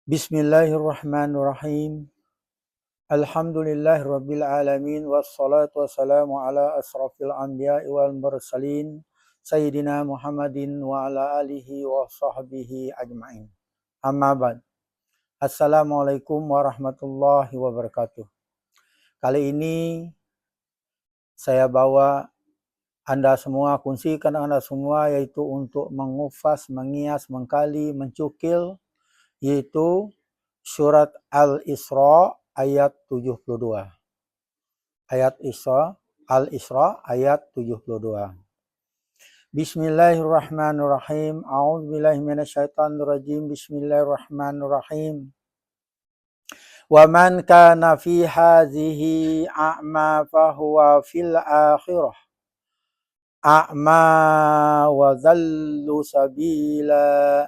Bismillahirrahmanirrahim. Alhamdulillahirabbil alamin wassalatu wassalamu ala asrafil anbiya'i wal mursalin sayyidina Muhammadin wa ala alihi wa sahbihi ajmain. Amma ba'd. Assalamualaikum warahmatullahi wabarakatuh. Kali ini saya bawa Anda semua, kongsikan Anda semua, yaitu untuk mengupas, mengias, mengkali, mencukil, yaitu surat Al-Isra ayat 72. Al-Isra ayat 72. Bismillahirrahmanirrahim. A'udzubillahi minasyaitonirrajim. Bismillahirrahmanirrahim. Wa man kana fi hadhihi a'ma fahuwa fil akhirah a'ma wa dhallu sabila.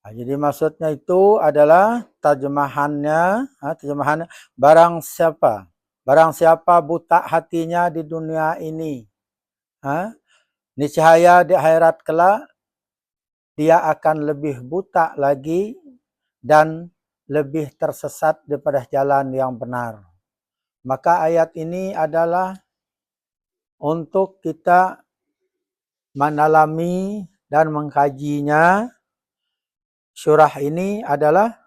Jadi maksudnya itu adalah terjemahan barang siapa buta hatinya di dunia ini, niscaya di akhirat kelak dia akan lebih buta lagi dan lebih tersesat daripada jalan yang benar. Maka ayat ini adalah untuk kita mendalami dan mengkajinya. Surah ini adalah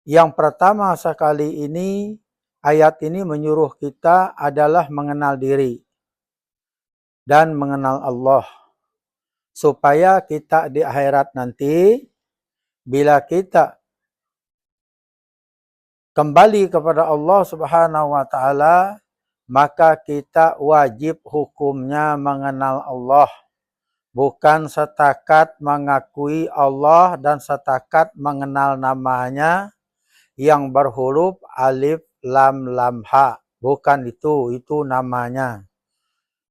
yang pertama sekali ini, ayat ini menyuruh kita adalah mengenal diri dan mengenal Allah. Supaya kita di akhirat nanti, bila kita kembali kepada Allah Subhanahu wa Ta'ala, maka kita wajib hukumnya mengenal Allah. Bukan setakat mengakui Allah dan setakat mengenal namanya yang berhuruf alif, lam, lam, ha. Bukan itu namanya.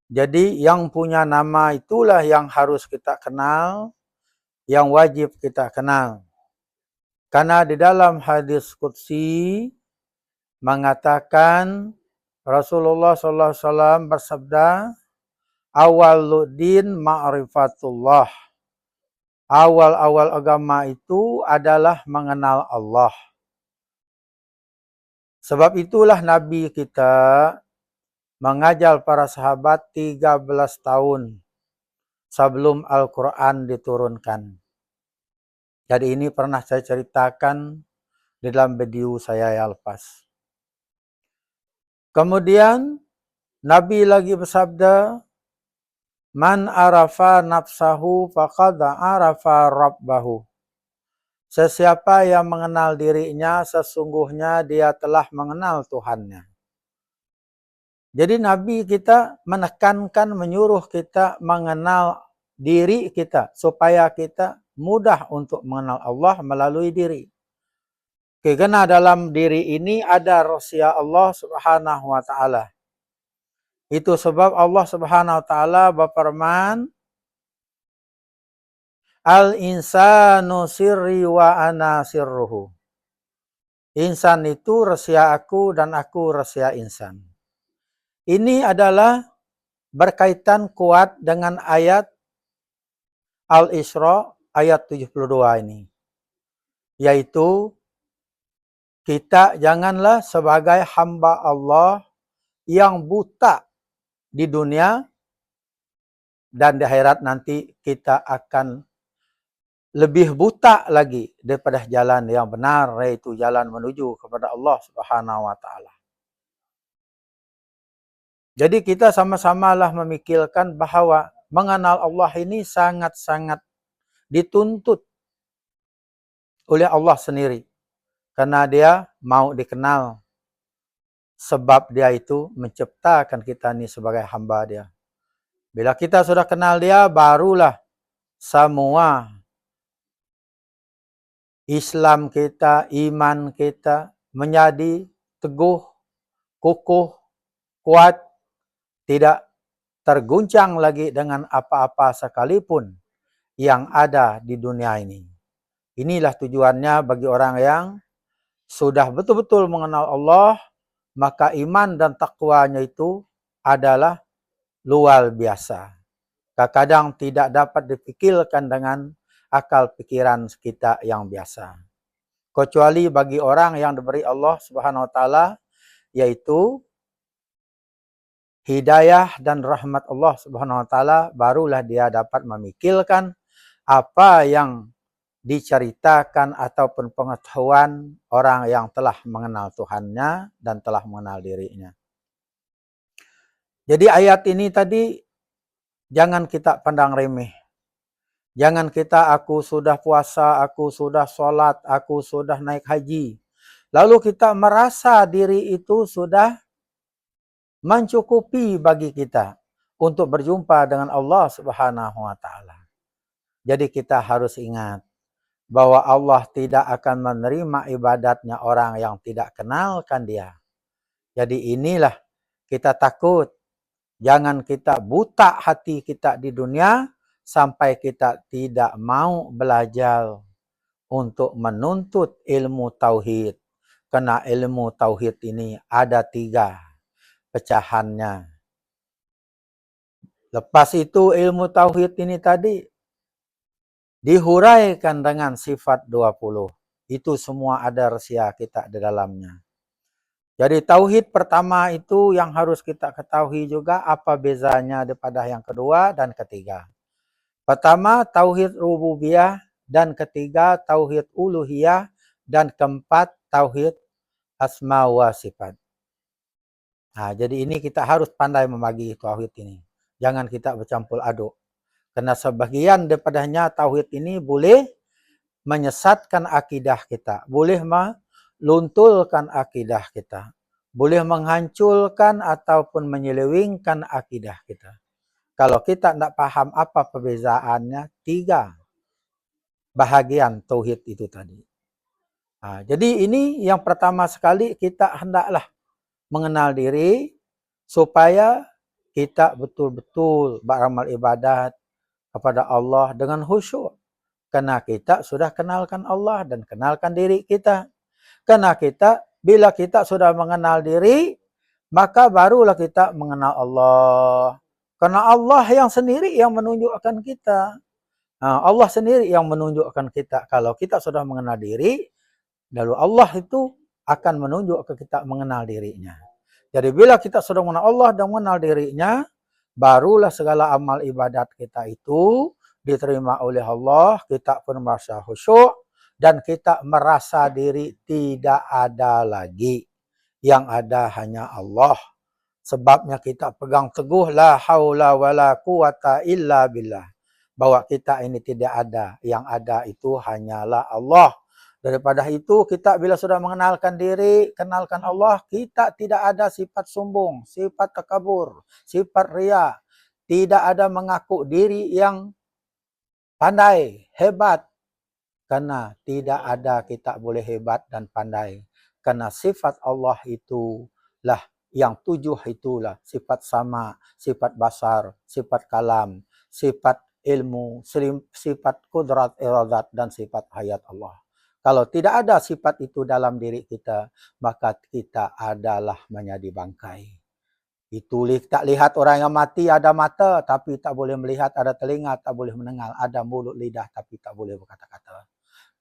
Jadi yang punya nama itulah yang harus kita kenal, yang wajib kita kenal. Karena di dalam hadis qudsi mengatakan Rasulullah SAW bersabda, Awaluddin ma'rifatullah. Awal-awal agama itu adalah mengenal Allah. Sebab itulah Nabi kita mengajar para sahabat 13 tahun sebelum Al-Quran diturunkan. Jadi ini pernah saya ceritakan di dalam video saya yang lepas. Kemudian Nabi lagi bersabda, Man arafa nafsahu faqad arafa rabbahu. Sesiapa yang mengenal dirinya, sesungguhnya dia telah mengenal Tuhannya. Jadi Nabi kita menekankan, menyuruh kita mengenal diri kita, supaya kita mudah untuk mengenal Allah melalui diri. Karena dalam diri ini ada rahasia Allah Subhanahu wa Ta'ala. Itu sebab Allah Subhanahu wa Ta'ala berfirman, Al-insanu sirri wa ana sirruhu. Insan itu rahasia aku dan aku rahasia insan. Ini adalah berkaitan kuat dengan ayat Al-Isra ayat 72 ini. Yaitu, kita janganlah sebagai hamba Allah yang buta di dunia, dan di akhirat nanti kita akan lebih buta lagi daripada jalan yang benar, yaitu jalan menuju kepada Allah Subhanahu wa Ta'ala. Jadi kita sama-samalah memikirkan bahawa mengenal Allah ini sangat-sangat dituntut oleh Allah sendiri. Karena dia mau dikenal. Sebab dia itu menciptakan kita ini sebagai hamba dia. Bila kita sudah kenal dia, barulah semua Islam kita, iman kita menjadi teguh, kukuh, kuat, tidak terguncang lagi dengan apa-apa sekalipun yang ada di dunia ini. Inilah tujuannya bagi orang yang sudah betul-betul mengenal Allah, maka iman dan takwanya itu adalah luar biasa. Kadang tidak dapat dipikirkan dengan akal pikiran kita yang biasa. Kecuali bagi orang yang diberi Allah Subhanahu wa taala, yaitu hidayah dan rahmat Allah Subhanahu wa taala, barulah dia dapat memikirkan apa yang diceritakan ataupun pengetahuan orang yang telah mengenal Tuhannya dan telah mengenal dirinya. Jadi ayat ini tadi jangan kita pandang remeh. Jangan kita aku sudah puasa, aku sudah sholat, aku sudah naik haji. Lalu kita merasa diri itu sudah mencukupi bagi kita untuk berjumpa dengan Allah Subhanahu wa taala. Jadi kita harus ingat bahwa Allah tidak akan menerima ibadatnya orang yang tidak kenalkan Dia. Jadi inilah kita takut. Jangan kita buta hati kita di dunia sampai kita tidak mau belajar untuk menuntut ilmu tauhid. Karena ilmu tauhid ini ada 3 pecahannya. Lepas itu ilmu tauhid ini tadi dihuraikan dengan sifat 20. Itu semua ada rahasia kita di dalamnya. Jadi tauhid pertama itu yang harus kita ketahui juga apa bezanya daripada yang kedua dan ketiga. Pertama tauhid rububiyah, dan ketiga tauhid uluhiyah, dan keempat tauhid asma wa sifat. Nah, jadi ini kita harus pandai membagi tauhid ini. Jangan kita bercampur aduk. Karena sebagian daripadanya tauhid ini boleh menyesatkan akidah kita, boleh meluntulkan akidah kita, boleh menghancurkan ataupun menyelewengkan akidah kita. Kalau kita tidak paham apa perbezaannya, 3 bahagian tauhid itu tadi. Nah, jadi ini yang pertama sekali kita hendaklah mengenal diri supaya kita betul-betul beramal ibadat kepada Allah dengan khusyuk. Karena kita sudah kenalkan Allah dan kenalkan diri kita. Karena bila kita sudah mengenal diri, maka barulah kita mengenal Allah. Karena Allah yang sendiri yang menunjukkan kita. Allah sendiri yang menunjukkan kita. Kalau kita sudah mengenal diri, lalu Allah itu akan menunjuk ke kita mengenal dirinya. Jadi bila kita sudah mengenal Allah dan mengenal dirinya, barulah segala amal ibadat kita itu diterima oleh Allah, kita pun merasa khusyuk, dan kita merasa diri tidak ada lagi. Yang ada hanya Allah. Sebabnya kita pegang teguh la haula wala quwata illa billah. Bahwa kita ini tidak ada. Yang ada itu hanyalah Allah. Daripada itu kita bila sudah mengenalkan diri, kenalkan Allah, kita tidak ada sifat sombong, sifat takabur, sifat riya. Tidak ada mengaku diri yang pandai, hebat. Karena tidak ada kita boleh hebat dan pandai. Karena sifat Allah itulah yang 7 itulah. Sifat sama, sifat basar, sifat kalam, sifat ilmu, sifat kudrat iradat, dan sifat hayat Allah. Kalau tidak ada sifat itu dalam diri kita, maka kita adalah menjadi bangkai. Itu tak lihat orang yang mati ada mata, tapi tak boleh melihat, ada telinga, tak boleh mendengar, ada mulut lidah, tapi tak boleh berkata-kata.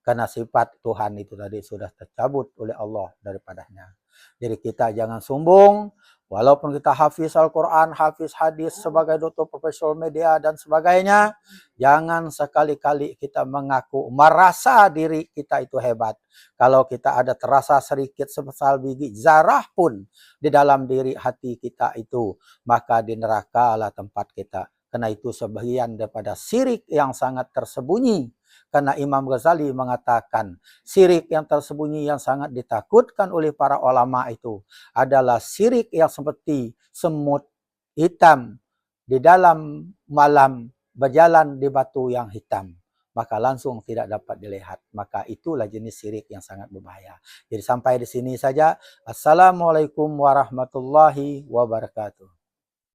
Karena sifat Tuhan itu tadi sudah tercabut oleh Allah daripadanya. Jadi kita jangan sombong, walaupun kita hafiz Al-Quran, hafiz hadis sebagai doktor profesional media dan sebagainya, jangan sekali-kali kita mengaku, merasa diri kita itu hebat. Kalau kita ada terasa sedikit sebesar biji zarah pun di dalam diri hati kita itu, maka di neraka lah tempat kita. Karena itu sebagian daripada syirik yang sangat tersembunyi. Karena Imam Ghazali mengatakan syirik yang tersembunyi yang sangat ditakutkan oleh para ulama itu adalah syirik yang seperti semut hitam di dalam malam berjalan di batu yang hitam. Maka langsung tidak dapat dilihat. Maka itulah jenis syirik yang sangat berbahaya. Jadi sampai di sini saja. Assalamualaikum warahmatullahi wabarakatuh.